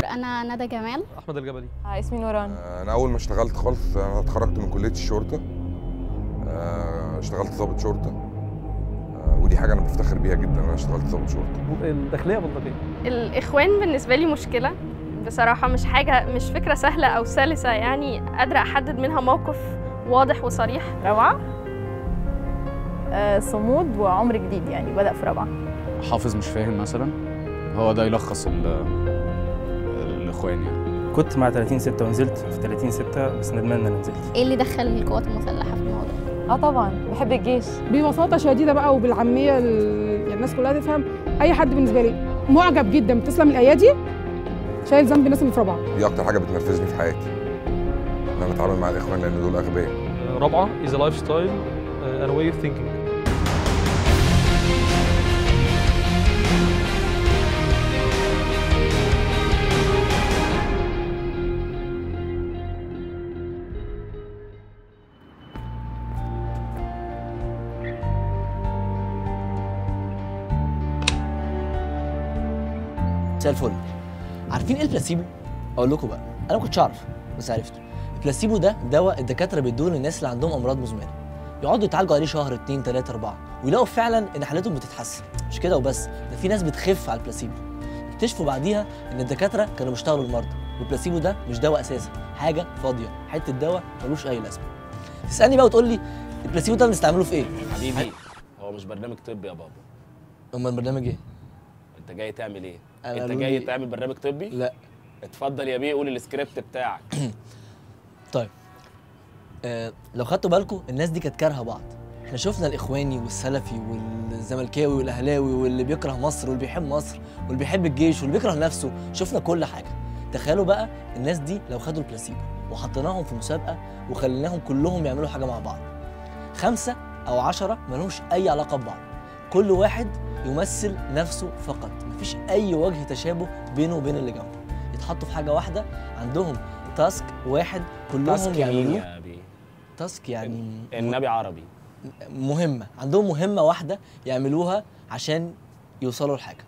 انا ندى جمال. احمد الجبلي. اسمي نوران. انا اول ما اشتغلت خالص انا اتخرجت من كليه الشرطه. اشتغلت ضابط شرطه. ودي حاجه انا بفتخر بيها جدا، انا اشتغلت ضابط شرطه. الداخليه بلطجيه. الاخوان بالنسبه لي مشكله بصراحه، مش فكره سهله او سلسه، يعني قادره احدد منها موقف واضح وصريح. روعه، صمود وعمر جديد، يعني بدأ في رابعه. حافظ مش فاهم مثلا، هو ده يلخص الاخوان يعني. كنت مع 30/6 ونزلت في 30/6 بس ندمان ان انا نزلت. ايه اللي دخل القوات المسلحه في الموضوع؟ طبعا بحب الجيش. ببساطه شديده بقى وبالعاميه يعني الناس كلها تفهم. اي حد بالنسبه لي معجب جدا بتسلم الايادي شايل ذنب الناس اللي في رابعه. دي اكتر حاجه بتنرفزني في حياتي، ان انا اتعامل مع الاخوان لان دول اغبياء. رابعه is a lifestyle and a way of thinking. مساء الفل. عارفين ايه البلاسيبو؟ اقول لكم بقى، انا ما كنتش اعرف بس عرفته. البلاسيبو ده دواء الدكاتره بيدوه للناس اللي عندهم امراض مزمنه، يقعدوا يتعالجوا عليه شهر 2 3 4 ويلاقوا فعلا ان حالتهم بتتحسن. مش كده وبس، ده في ناس بتخف على البلاسيبو. اكتشفوا بعديها ان الدكاتره كانوا بيشتغلوا المرضى، والبلاسيبو ده مش دواء اساسا، حاجه فاضيه، حته دواء ملوش اي لازمه. تسالني بقى وتقول لي البلاسيبو ده بنستعمله في ايه؟ حبيبي هو مش برنامج طبي يا بابا. امال البرنامج ايه؟ انت جاي تعمل ايه؟ انت جاي تعمل برنامج طبي؟ لا. اتفضل يا بيه، قول السكريبت بتاعك. طيب لو خدتوا بالكم الناس دي كانت كارهه بعض. احنا شفنا الاخواني والسلفي والزملكاوي والاهلاوي واللي بيكره مصر واللي بيحب مصر واللي بيحب الجيش واللي بيكره نفسه، شفنا كل حاجه. تخيلوا بقى الناس دي لو خدوا البلاسيبو وحطيناهم في مسابقه وخليناهم كلهم يعملوا حاجه مع بعض، 5 أو 10 مالهمش اي علاقه ببعض، كل واحد يمثل نفسه فقط، مفيش اي وجه تشابه بينه وبين اللي جنبه، يتحطوا في حاجه واحده، عندهم تاسك واحد كلهم يعملوه. تاسك يعني النبي عربي. مهمه، عندهم مهمه واحده يعملوها عشان يوصلوا لحاجه.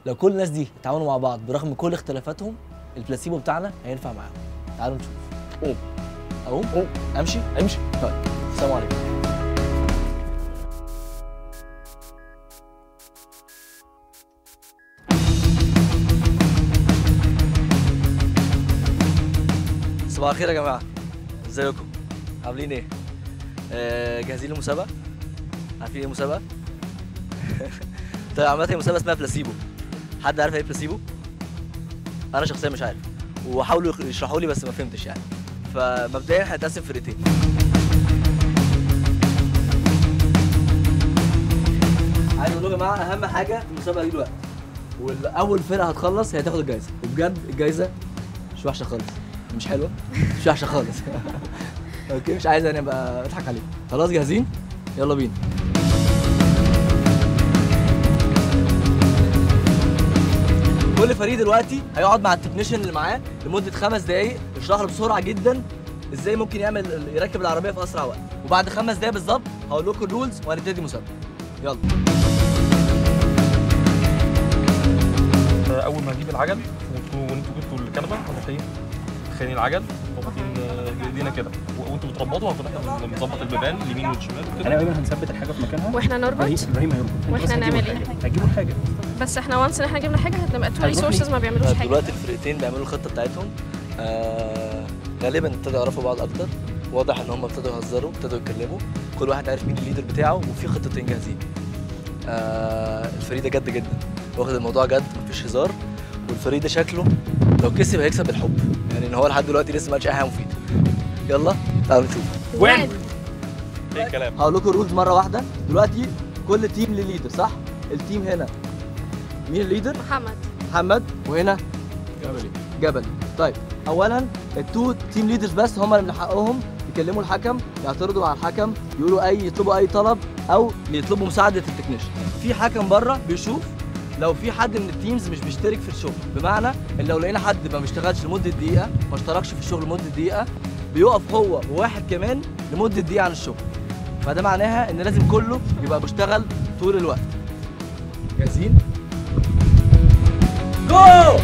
لو كل الناس دي اتعاونوا مع بعض برغم كل اختلافاتهم، البلاسيبو بتاعنا هينفع معاهم. تعالوا نشوف. قوم. امشي. طيب السلام عليكم. صباح الخير يا جماعه، ازيكم؟ عاملين ايه؟ جاهزين للمسابقه؟ عارفين ايه المسابقه؟ طيب عامه المسابقه اسمها بلاسيبو. حد عارف ايه بلاسيبو؟ انا شخصيا مش عارف، وحاولوا يشرحوا لي بس ما فهمتش يعني. فمبدئيا هنتقسم فرقتين. عايز اقول يا جماعه اهم حاجه في المسابقه دي دلوقتي، واول فرقه هتخلص هي هتاخد الجايزه، وبجد الجايزه مش وحشه خالص. مش حلوه؟ مش وحشه خالص. اوكي، مش عايز انا ابقى اضحك عليكم. خلاص جاهزين؟ يلا بينا. كل فريق دلوقتي هيقعد مع التكنيشن اللي معاه لمده 5 دقايق يشرح له بسرعه جدا ازاي ممكن يركب العربيه في اسرع وقت، وبعد 5 دقايق بالظبط هقول لكم الرولز وهنبتدي المسابقه. يلا. اول ما نجيب العجل وانتوا جبتوا الكنبه هنروح خانين العجل واخدين بايدينا كده، وانتوا بتربطوا هنكون احنا بنظبط البيبان اليمين والشمال وكده. انا ايمن هنثبت الحاجه في مكانها واحنا نربط. ابراهيم هيربط. واحنا نعمل ايه؟ هتجيبوا الحاجه بس احنا وانس ان احنا جبنا حاجه هتبقى تو ريسورسز ما بيعملوش حاجه. دلوقتي الفرقتين بيعملوا الخطه بتاعتهم. غالبا ابتدوا يعرفوا بعض اكتر، واضح ان هم ابتدوا يهزروا، ابتدوا يتكلموا، كل واحد عارف مين الليدر بتاعه وفي خطتين جاهزين. الفريق ده جد جدا، واخد الموضوع جد مفيش هزار، والفريق ده شكله لو كسب هيكسب بالحب، يعني ان هو لحد دلوقتي لسه ما قالش اي حاجه مفيده. يلا تعالوا نشوف. وين؟ ايه الكلام؟ هقول لكم الرولز مره واحده. دلوقتي كل تيم ليه ليدر صح؟ التيم هنا مين الليدر؟ محمد. وهنا جبل. طيب اولا التو تيم ليدرز بس هم اللي من حقهم يكلموا الحكم، يعترضوا على الحكم، يقولوا يطلبوا اي طلب او يطلبوا مساعده التكنيشن. في حكم بره بيشوف لو في حد من التيمز مش بيشترك في الشغل، بمعنى ان لو لقينا حد ما بيشتغلش لمده دقيقه، ما اشتركش في الشغل لمده دقيقه، بيقف هو وواحد كمان لمده دقيقه عن الشغل. فده معناها ان لازم كله يبقى بيشتغل طول الوقت. جاهزين؟ جو!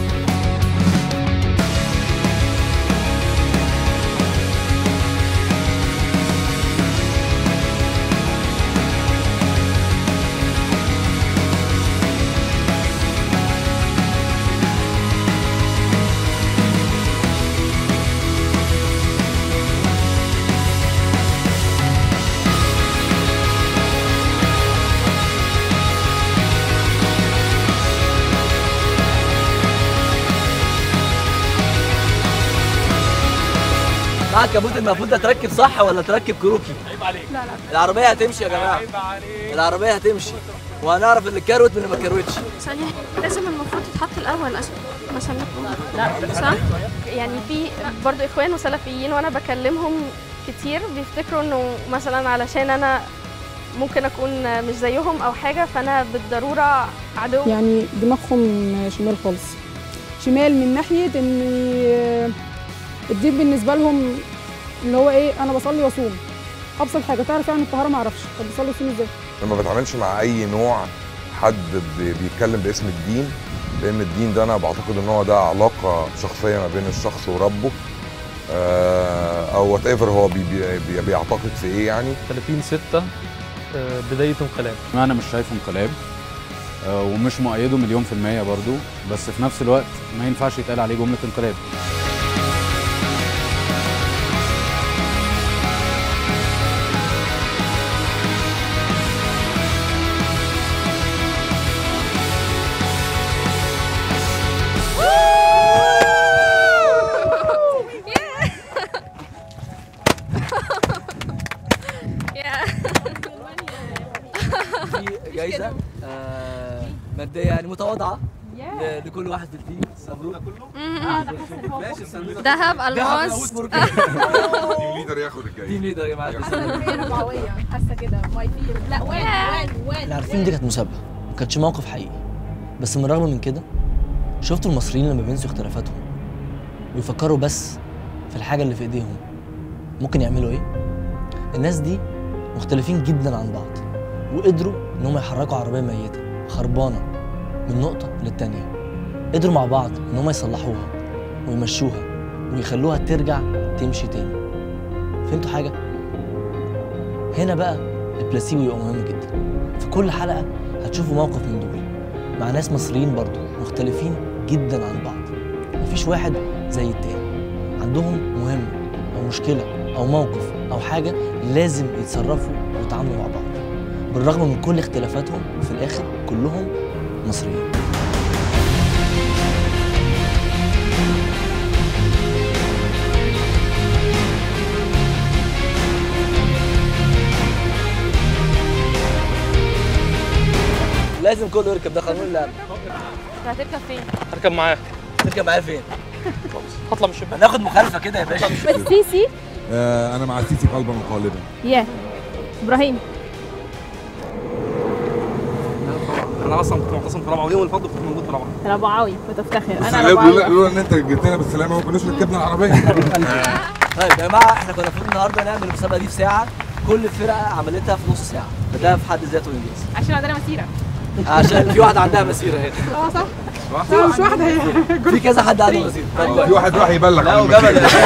معاك كابوت المفروض ده تركب صح ولا تركب كروكي؟ عيب عليك. لا العربيه هتمشي يا جماعه. عيب عليك. العربيه هتمشي وهنعرف اللي كروت من اللي ما كروتش. ثانية لازم المفروض يتحط الأول مثلا. لا صح؟ يعني في برضو إخوان وسلفيين وأنا بكلمهم كتير بيفتكروا إنه مثلا علشان أنا ممكن أكون مش زيهم أو حاجة فأنا بالضرورة عدو. يعني دماغهم شمال خالص، شمال من ناحيه ان الدين بالنسبه لهم اللي هو ايه، انا بصلي واصوم. ابسط حاجه تعرف يعني الطهاره ما اعرفش، طب بصلي واصوم ازاي؟ انا ما بتعاملش مع اي نوع حد بيتكلم باسم الدين، لان الدين ده انا بعتقد ان هو ده علاقه شخصيه ما بين الشخص وربه، او وات ايفر هو بيعتقد في ايه يعني. 30/6 بدايه انقلاب. انا مش شايفه انقلاب ومش مؤيده 100% برضو، بس في نفس الوقت ما ينفعش يتقال عليه جمله انقلاب. في جايزه ماديه يعني متواضعه لكل واحد في التيم. مبروك. ماشي الصندوق دهب الماس. تيم ليدر ياخد الجايزه. تيم ليدر يا جماعه. ربعويه حاسه كده ماي فيل. لا وين احنا عارفين دي كانت مسابقه ما كانتش موقف حقيقي، بس من الرغم من كده شفتوا المصريين لما بينسوا اختلافاتهم ويفكروا بس في الحاجه اللي في ايديهم ممكن يعملوا ايه؟ الناس دي مختلفين جدا عن بعض وقدروا ان هم يحركوا عربيه ميته خربانه من نقطه للتانيه. قدروا مع بعض ان هم يصلحوها ويمشوها ويخلوها ترجع تمشي تاني. فهمتوا حاجه؟ هنا بقى البلاسيبو يبقى مهم جدا. في كل حلقه هتشوفوا موقف من دول مع ناس مصريين برضو مختلفين جدا عن بعض، مفيش واحد زي التاني، عندهم مهمه او مشكله او موقف او حاجه لازم يتصرفوا ويتعاملوا مع بعض بالرغم من كل اختلافاتهم. في الاخر كلهم مصريين. لازم كله يركب، ده قانون اللعبه. هتركب فين؟ هركب معاه. تركب معايا فين؟ هطلع من الشباك. هناخد مخالفه كده يا باشا. السيسي. انا مع السيسي قلبا وقالبا. يا ابراهيم. انا اصلا كنت معتصم في رابعه، واليوم اللي فات كنت موجود في رابعه. ربعاوي بتفتخر. بس انا ربعاوي. لولا ان انت جبت لنا بالسلامه ما كناش ركبنا العربيه. طيب يا جماعه احنا كنا المفروض النهارده نعمل المسابقه دي في ساعه، كل فرقه عملتها في نص ساعه، فده في حد ذاته انجاز. عشان عندنا مسيره. عشان في واحده عندها مسيره هنا. صح؟ مش واحده هي. في كذا حد عنده مسيره. في واحد راح يبلغ لا عن وجبل المسيرة.